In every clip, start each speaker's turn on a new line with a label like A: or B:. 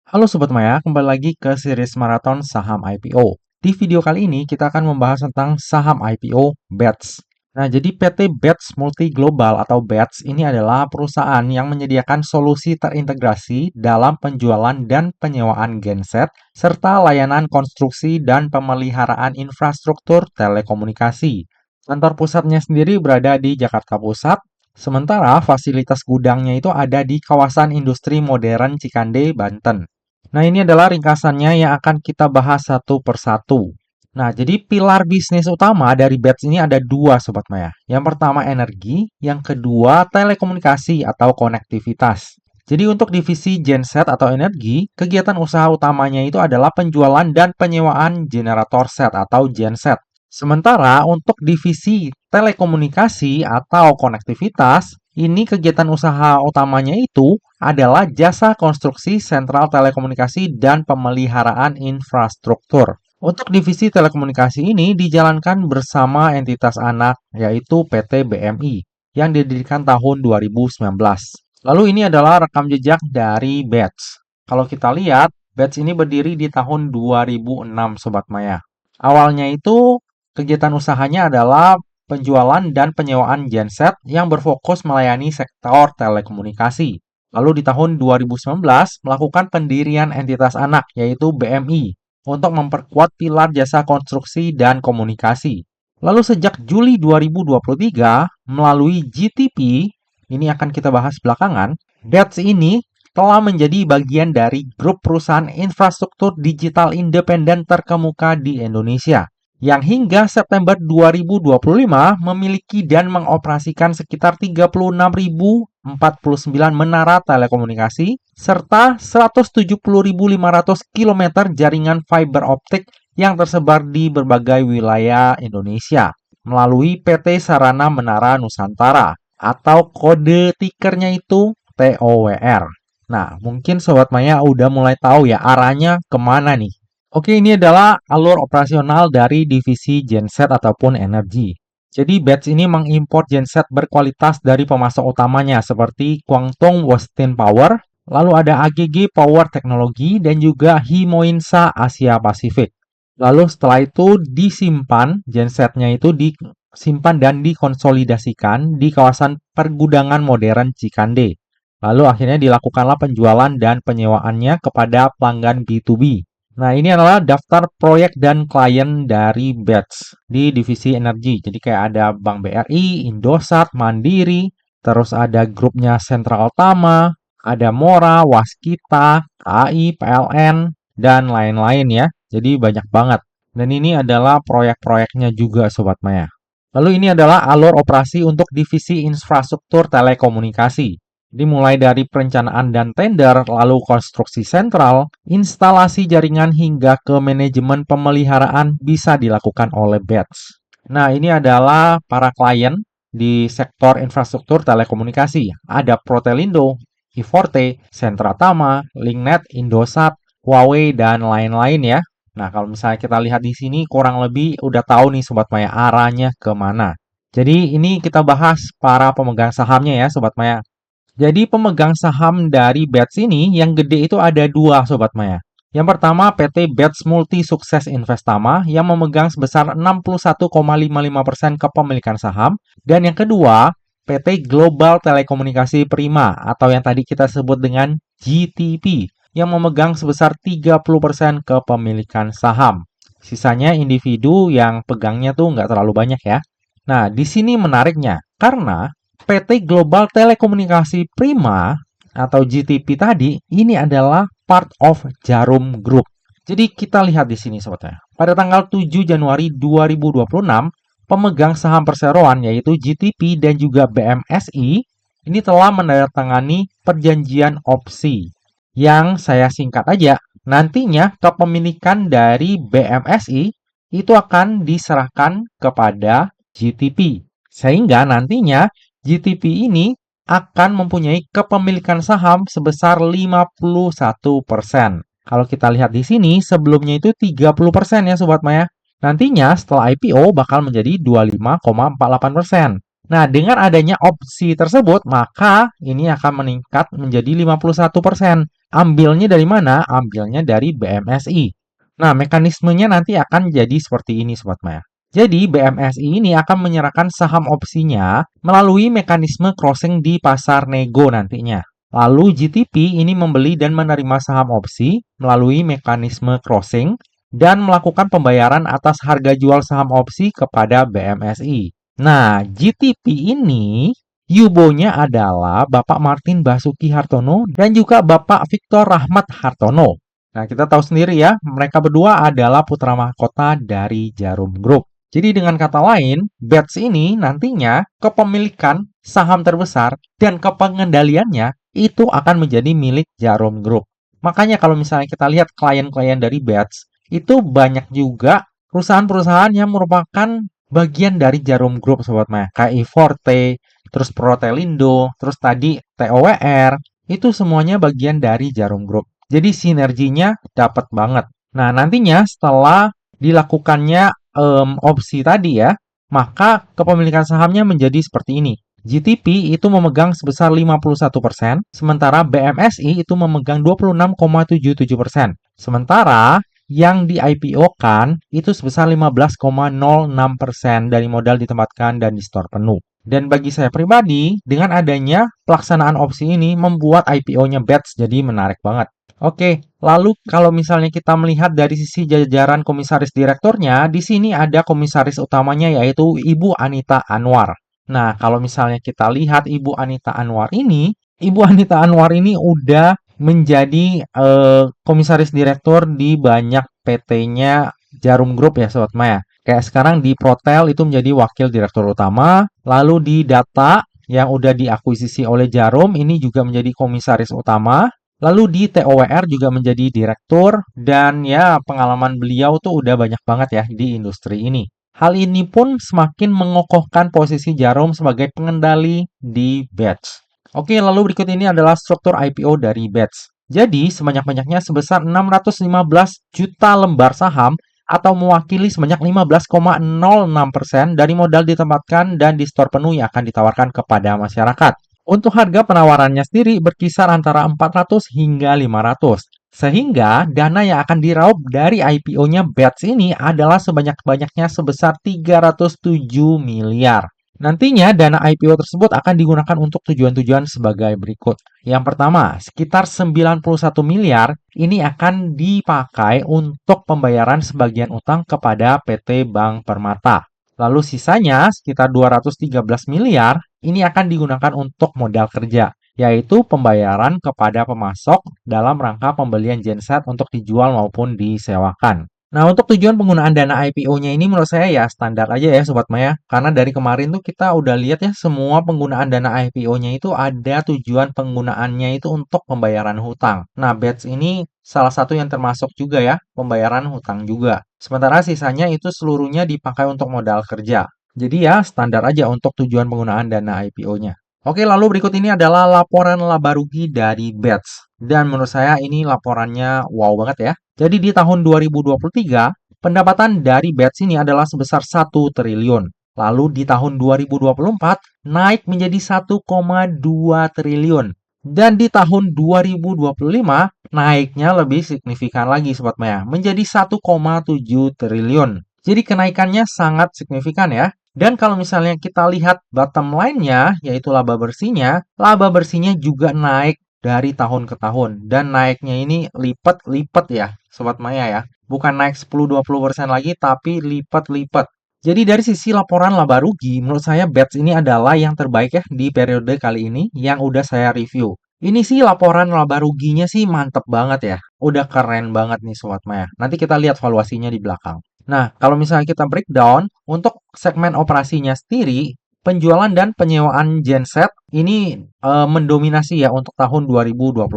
A: Halo Sobat Maya, kembali lagi ke series maraton saham IPO. Di video kali ini kita akan membahas tentang saham IPO BETS. Nah, jadi PT BETS Multi Global atau BETS ini adalah perusahaan yang menyediakan solusi terintegrasi dalam penjualan dan penyewaan genset serta layanan konstruksi dan pemeliharaan infrastruktur telekomunikasi. Kantor pusatnya sendiri berada di Jakarta Pusat, sementara fasilitas gudangnya itu ada di kawasan industri modern Cikande, Banten. Nah, ini adalah ringkasannya yang akan kita bahas satu persatu. Nah, jadi pilar bisnis utama dari BETS ini ada dua, Sobat Maya. Yang pertama energi, yang kedua telekomunikasi atau konektivitas. Jadi untuk divisi genset atau energi, kegiatan usaha utamanya itu adalah penjualan dan penyewaan generator set atau genset. Sementara untuk divisi telekomunikasi atau konektivitas, ini kegiatan usaha utamanya itu adalah jasa konstruksi sentral telekomunikasi dan pemeliharaan infrastruktur. Untuk divisi telekomunikasi ini dijalankan bersama entitas anak, yaitu PT BMI, yang didirikan tahun 2019. Lalu ini adalah rekam jejak dari BETS. Kalau kita lihat, BETS ini berdiri di tahun 2006, Sobat Maya. Awalnya itu kegiatan usahanya adalah penjualan dan penyewaan genset yang berfokus melayani sektor telekomunikasi. Lalu di tahun 2019 melakukan pendirian entitas anak yaitu BMI untuk memperkuat pilar jasa konstruksi dan komunikasi. Lalu sejak Juli 2023 melalui GTP, ini akan kita bahas belakangan, BETS ini telah menjadi bagian dari grup perusahaan infrastruktur digital independen terkemuka di Indonesia yang hingga September 2025 memiliki dan mengoperasikan sekitar 36.049 menara telekomunikasi serta 170.500 km jaringan fiber optik yang tersebar di berbagai wilayah Indonesia melalui PT Sarana Menara Nusantara atau kode tikernya itu TOWR. Nah, mungkin Sobat Maya udah mulai tahu ya arahnya kemana nih. Oke, ini adalah alur operasional dari divisi genset ataupun energi. Jadi BETS ini mengimpor genset berkualitas dari pemasok utamanya seperti Guangdong Westin Power, lalu ada AGG Power Technology dan juga Himoinsa Asia Pasifik. Lalu setelah itu disimpan, gensetnya itu disimpan dan dikonsolidasikan di kawasan pergudangan modern Cikande. Lalu akhirnya dilakukanlah penjualan dan penyewaannya kepada pelanggan B2B. Nah, ini adalah daftar proyek dan klien dari BETS di divisi energi. Jadi kayak ada Bank BRI, Indosat, Mandiri, terus ada grupnya Sentral Tama, ada Mora, Waskita, KAI, PLN, dan lain-lain ya. Jadi banyak banget. Dan ini adalah proyek-proyeknya juga Sobat Maya. Lalu ini adalah alur operasi untuk divisi infrastruktur telekomunikasi. Dimulai dari perencanaan dan tender, lalu konstruksi sentral, instalasi jaringan hingga ke manajemen pemeliharaan bisa dilakukan oleh BETS. Nah, ini adalah para klien di sektor infrastruktur telekomunikasi. Ada Protelindo, Iforte, Sentra Tama, Linknet, Indosat, Huawei, dan lain-lain ya. Nah, kalau misalnya kita lihat di sini kurang lebih udah tahu nih Sobat Maya arahnya kemana. Jadi ini kita bahas para pemegang sahamnya ya Sobat Maya. Jadi pemegang saham dari BETS ini yang gede itu ada dua Sobat Maya. Yang pertama PT BETS Multi Sukses Investama yang memegang sebesar 61,55% kepemilikan saham. Dan yang kedua PT Global Telekomunikasi Prima atau yang tadi kita sebut dengan GTP yang memegang sebesar 30% kepemilikan saham. Sisanya individu yang pegangnya tuh nggak terlalu banyak ya. Nah, di sini menariknya karena PT Global Telekomunikasi Prima atau GTP tadi ini adalah part of Jarum Group. Jadi kita lihat di sini sobatnya. Pada tanggal 7 Januari 2026, pemegang saham perseroan yaitu GTP dan juga BMSI ini telah menandatangani perjanjian opsi. Yang saya singkat aja, nantinya kepemilikan dari BMSI itu akan diserahkan kepada GTP. Sehingga nantinya GTP ini akan mempunyai kepemilikan saham sebesar 51%. Kalau kita lihat di sini, sebelumnya itu 30% ya Sobat Maya. Nantinya setelah IPO bakal menjadi 25,48%. Nah, dengan adanya opsi tersebut, maka ini akan meningkat menjadi 51%. Ambilnya dari mana? Ambilnya dari BMSI. Nah, mekanismenya nanti akan jadi seperti ini, Sobat Maya. Jadi, BMSI ini akan menyerahkan saham opsinya melalui mekanisme crossing di pasar nego nantinya. Lalu GTP ini membeli dan menerima saham opsi melalui mekanisme crossing dan melakukan pembayaran atas harga jual saham opsi kepada BMSI. Nah, GTP ini Yubonya adalah Bapak Martin Basuki Hartono dan juga Bapak Victor Rahmat Hartono. Nah, kita tahu sendiri ya, mereka berdua adalah putra mahkota dari Jarum Group. Jadi dengan kata lain, BETS ini nantinya kepemilikan saham terbesar dan kepengendaliannya itu akan menjadi milik Jarum Group. Makanya kalau misalnya kita lihat klien-klien dari BETS, itu banyak juga perusahaan-perusahaan yang merupakan bagian dari Jarum Group, Sobat Maya. Kayak Forte, terus Protelindo, terus tadi TOWR, itu semuanya bagian dari Jarum Group. Jadi sinerginya dapat banget. Nah, nantinya setelah dilakukannya opsi tadi ya, maka kepemilikan sahamnya menjadi seperti ini. GTP itu memegang sebesar 51%, sementara BMSI itu memegang 26,77%. Sementara yang di IPO-kan itu sebesar 15,06% dari modal ditempatkan dan di store penuh. Dan bagi saya pribadi, dengan adanya pelaksanaan opsi ini membuat IPO-nya BETS jadi menarik banget. Oke, lalu kalau misalnya kita melihat dari sisi jajaran komisaris direkturnya, di sini ada komisaris utamanya yaitu Ibu Anita Anwar. Nah, kalau misalnya kita lihat Ibu Anita Anwar ini udah menjadi komisaris direktur di banyak PT-nya Jarum Group ya, Sobat Maya. Kayak sekarang di Protel itu menjadi wakil direktur utama, lalu di Data yang udah diakuisisi oleh Jarum ini juga menjadi komisaris utama. Lalu di TOWR juga menjadi direktur dan ya pengalaman beliau tuh udah banyak banget ya di industri ini. Hal ini pun semakin mengokohkan posisi Jarum sebagai pengendali di BETS. Oke, lalu berikut ini adalah struktur IPO dari BETS. Jadi, sebanyak-banyaknya sebesar 615 juta lembar saham atau mewakili sebanyak 15,06% dari modal ditempatkan dan di store penuh yang akan ditawarkan kepada masyarakat. Untuk harga penawarannya sendiri berkisar antara 400 hingga 500. Sehingga dana yang akan diraup dari IPO-nya BETS ini adalah sebanyak-banyaknya sebesar 307 miliar. Nantinya dana IPO tersebut akan digunakan untuk tujuan-tujuan sebagai berikut. Yang pertama, sekitar 91 miliar ini akan dipakai untuk pembayaran sebagian utang kepada PT Bank Permata. Lalu sisanya sekitar 213 miliar ini akan digunakan untuk modal kerja, yaitu pembayaran kepada pemasok dalam rangka pembelian genset untuk dijual maupun disewakan. Nah, untuk tujuan penggunaan dana IPO-nya ini menurut saya ya standar aja ya Sobat Maya. Karena dari kemarin tuh kita udah lihat ya semua penggunaan dana IPO-nya itu ada tujuan penggunaannya itu untuk pembayaran hutang. Nah, BETS ini salah satu yang termasuk juga ya, pembayaran hutang juga. Sementara sisanya itu seluruhnya dipakai untuk modal kerja. Jadi ya standar aja untuk tujuan penggunaan dana IPO-nya. Oke, lalu berikut ini adalah laporan laba rugi dari BETS. Dan menurut saya ini laporannya wow banget ya. Jadi di tahun 2023, pendapatan dari BETS ini adalah sebesar 1 triliun. Lalu di tahun 2024 naik menjadi 1,2 triliun. Dan di tahun 2025 naiknya lebih signifikan lagi Sobat Maya, menjadi 1,7 triliun. Jadi kenaikannya sangat signifikan ya. Dan kalau misalnya kita lihat bottom line-nya, yaitu laba bersihnya juga naik dari tahun ke tahun. Dan naiknya ini lipat-lipat ya, Sobat Maya ya. Bukan naik 10-20% lagi, tapi lipat-lipat. Jadi dari sisi laporan laba rugi, menurut saya BETS ini adalah yang terbaik ya di periode kali ini yang udah saya review. Ini sih laporan laba ruginya sih mantep banget ya. Udah keren banget nih Sobat Maya. Nanti kita lihat valuasinya di belakang. Nah, kalau misalnya kita breakdown, untuk segmen operasinya sendiri, penjualan dan penyewaan genset ini mendominasi ya untuk tahun 2025.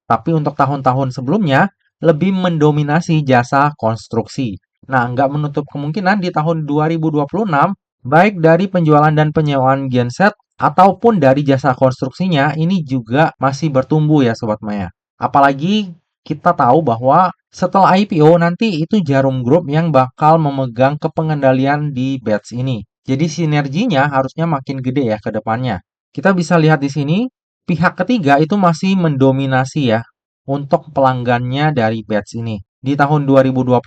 A: Tapi untuk tahun-tahun sebelumnya, lebih mendominasi jasa konstruksi. Nah, nggak menutup kemungkinan di tahun 2026, baik dari penjualan dan penyewaan genset ataupun dari jasa konstruksinya, ini juga masih bertumbuh ya Sobat Maya. Apalagi kita tahu bahwa setelah IPO nanti itu Jarum Group yang bakal memegang kepengendalian di BETS ini. Jadi sinerginya harusnya makin gede ya ke depannya. Kita bisa lihat di sini, pihak ketiga itu masih mendominasi ya untuk pelanggannya dari BETS ini. Di tahun 2026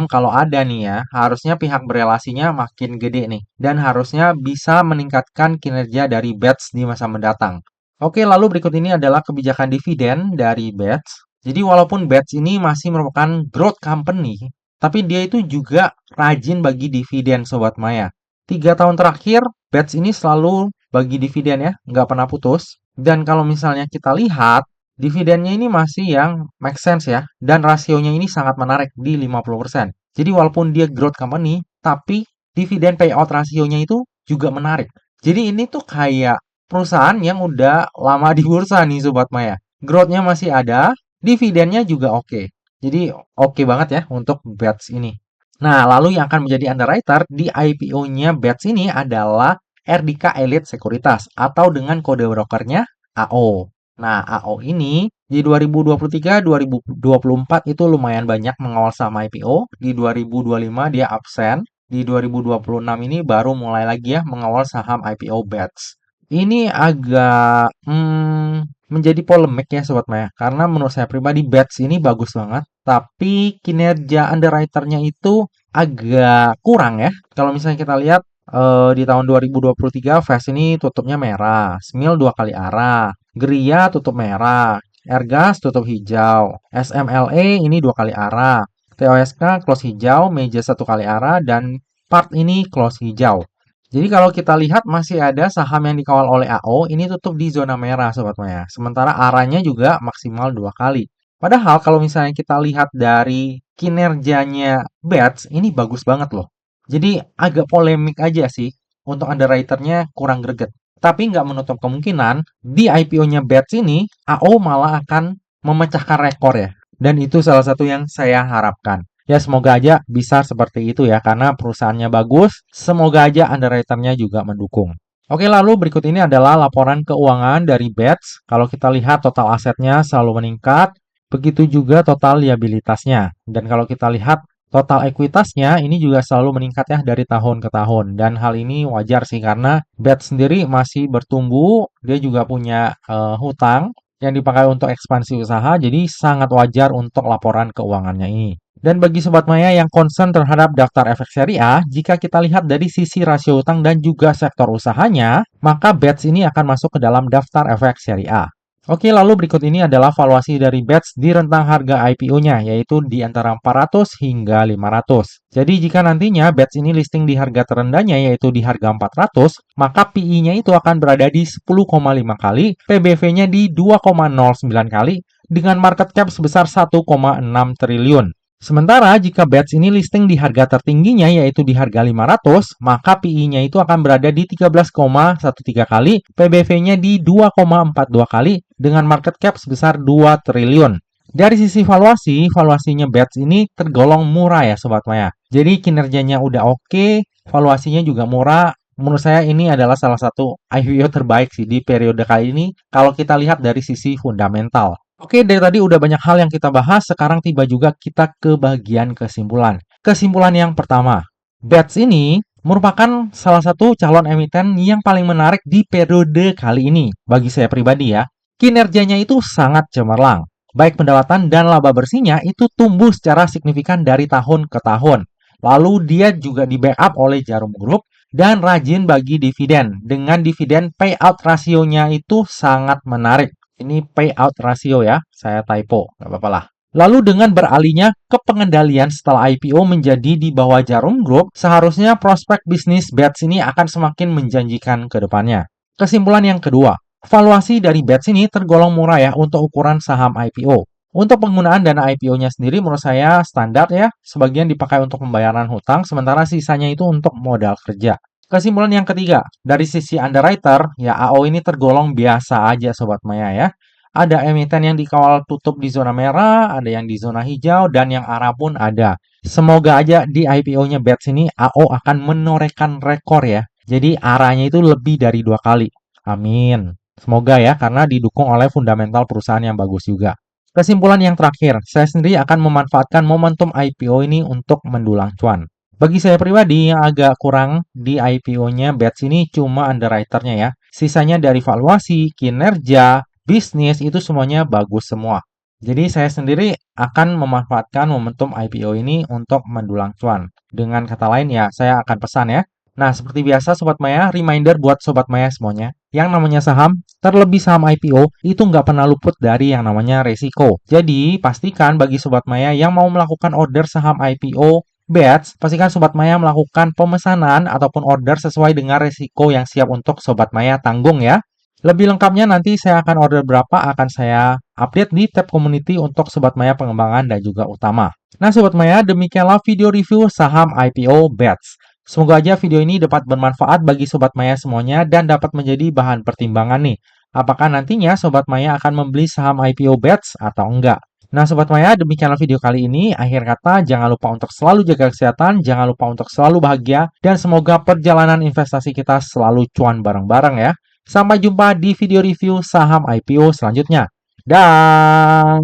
A: kalau ada nih ya, harusnya pihak berelasinya makin gede nih dan harusnya bisa meningkatkan kinerja dari BETS di masa mendatang. Oke, lalu berikut ini adalah kebijakan dividen dari BETS. Jadi walaupun BETS ini masih merupakan growth company, tapi dia itu juga rajin bagi dividen Sobat Maya. 3 tahun terakhir, BETS ini selalu bagi dividen ya, nggak pernah putus. Dan kalau misalnya kita lihat, dividennya ini masih yang make sense ya, dan rasionya ini sangat menarik di 50%. Jadi walaupun dia growth company, tapi dividen payout rasionya itu juga menarik. Jadi ini tuh kayak perusahaan yang udah lama di bursa nih Sobat Maya. Growth-nya masih ada, dividennya juga oke. Jadi oke banget ya untuk BETS ini. Nah, lalu yang akan menjadi underwriter di IPO-nya BETS ini adalah RDK Elite Sekuritas atau dengan kode brokernya AO. Nah, AO ini di 2023-2024 itu lumayan banyak mengawal saham IPO. Di 2025 dia absen. Di 2026 ini baru mulai lagi ya mengawal saham IPO BETS. Ini agak menjadi polemik ya Sobat Maya. Karena menurut saya pribadi BETS ini bagus banget. Tapi kinerja underwriter-nya itu agak kurang ya. Kalau misalnya kita lihat di tahun 2023 Fast ini tutupnya merah, Smil 2 kali arah, Gria tutup merah, Airgas tutup hijau, SMLE ini 2 kali arah, TOSK close hijau, Meja 1 kali arah, dan Part ini close hijau. Jadi kalau kita lihat masih ada saham yang dikawal oleh AO ini tutup di zona merah Sobat Maya. Sementara arahnya juga maksimal 2 kali. Padahal kalau misalnya kita lihat dari kinerjanya BETS ini bagus banget loh. Jadi agak polemik aja sih untuk underwriter-nya kurang greget. Tapi nggak menutup kemungkinan di IPO-nya BETS ini AO malah akan memecahkan rekor ya. Dan itu salah satu yang saya harapkan. Ya semoga aja bisa seperti itu ya karena perusahaannya bagus. Semoga aja underwriter-nya juga mendukung. Oke, lalu berikut ini adalah laporan keuangan dari BETS. Kalau kita lihat total asetnya selalu meningkat, begitu juga total liabilitasnya. Dan kalau kita lihat total ekuitasnya ini juga selalu meningkat ya dari tahun ke tahun. Dan hal ini wajar sih karena BETS sendiri masih bertumbuh, dia juga punya hutang yang dipakai untuk ekspansi usaha, jadi sangat wajar untuk laporan keuangannya ini. Dan bagi Sobat Maya yang concern terhadap daftar efek seri A, jika kita lihat dari sisi rasio utang dan juga sektor usahanya, maka BETS ini akan masuk ke dalam daftar efek seri A. Oke, lalu berikut ini adalah valuasi dari BETS di rentang harga IPO-nya, yaitu di antara 400 hingga 500. Jadi jika nantinya BETS ini listing di harga terendahnya, yaitu di harga 400, maka PI-nya itu akan berada di 10,5 kali, PBV-nya di 2,09 kali, dengan market cap sebesar 1,6 triliun. Sementara jika BETS ini listing di harga tertingginya yaitu di harga 500, maka PI-nya itu akan berada di 13,13 kali, PBV-nya di 2,42 kali dengan market cap sebesar 2 triliun. Dari sisi valuasi, valuasinya BETS ini tergolong murah ya Sobat Maya. Jadi kinerjanya udah oke, valuasinya juga murah. Menurut saya ini adalah salah satu IPO terbaik sih di periode kali ini kalau kita lihat dari sisi fundamental. Oke, dari tadi udah banyak hal yang kita bahas, sekarang tiba juga kita ke bagian kesimpulan. Kesimpulan yang pertama, BETS ini merupakan salah satu calon emiten yang paling menarik di periode kali ini. Bagi saya pribadi ya, kinerjanya itu sangat cemerlang. Baik pendapatan dan laba bersihnya itu tumbuh secara signifikan dari tahun ke tahun. Lalu dia juga di backup oleh Jarum Group dan rajin bagi dividen. Dengan dividen payout rasionya itu sangat menarik. Ini payout rasio ya, saya typo, nggak apa-apa lah. Lalu dengan beralihnya ke pengendalian setelah IPO menjadi di bawah Jarum Group, seharusnya prospek bisnis BETS ini akan semakin menjanjikan ke depannya. Kesimpulan yang kedua, valuasi dari BETS ini tergolong murah ya untuk ukuran saham IPO. Untuk penggunaan dana IPO-nya sendiri menurut saya standar ya, sebagian dipakai untuk pembayaran hutang, sementara sisanya itu untuk modal kerja. Kesimpulan yang ketiga, dari sisi underwriter, ya AO ini tergolong biasa aja Sobat Maya ya. Ada emiten yang dikawal tutup di zona merah, ada yang di zona hijau, dan yang arah pun ada. Semoga aja di IPO-nya BETS ini AO akan menorehkan rekor ya. Jadi arahnya itu lebih dari 2 kali. Amin. Semoga ya, karena didukung oleh fundamental perusahaan yang bagus juga. Kesimpulan yang terakhir, saya sendiri akan memanfaatkan momentum IPO ini untuk mendulang cuan. Bagi saya pribadi yang agak kurang di IPO-nya BETS ini cuma underwriter-nya ya. Sisanya dari valuasi, kinerja, bisnis itu semuanya bagus semua. Jadi saya sendiri akan memanfaatkan momentum IPO ini untuk mendulang cuan. Dengan kata lain ya, saya akan pesan ya. Nah, seperti biasa Sobat Maya, reminder buat Sobat Maya semuanya. Yang namanya saham, terlebih saham IPO, itu nggak pernah luput dari yang namanya resiko. Jadi, pastikan bagi Sobat Maya yang mau melakukan order saham IPO, batch, pastikan Sobat Maya melakukan pemesanan ataupun order sesuai dengan resiko yang siap untuk Sobat Maya tanggung ya. Lebih lengkapnya nanti saya akan order berapa akan saya update di tab community untuk Sobat Maya pengembangan dan juga utama. Nah Sobat Maya, demikianlah video review saham IPO BATS. Semoga aja video ini dapat bermanfaat bagi Sobat Maya semuanya dan dapat menjadi bahan pertimbangan nih. Apakah nantinya Sobat Maya akan membeli saham IPO BATS atau enggak? Nah Sobat Maya, demikianlah video kali ini. Akhir kata, jangan lupa untuk selalu jaga kesehatan, jangan lupa untuk selalu bahagia, dan semoga perjalanan investasi kita selalu cuan bareng-bareng ya. Sampai jumpa di video review saham IPO selanjutnya. Dah.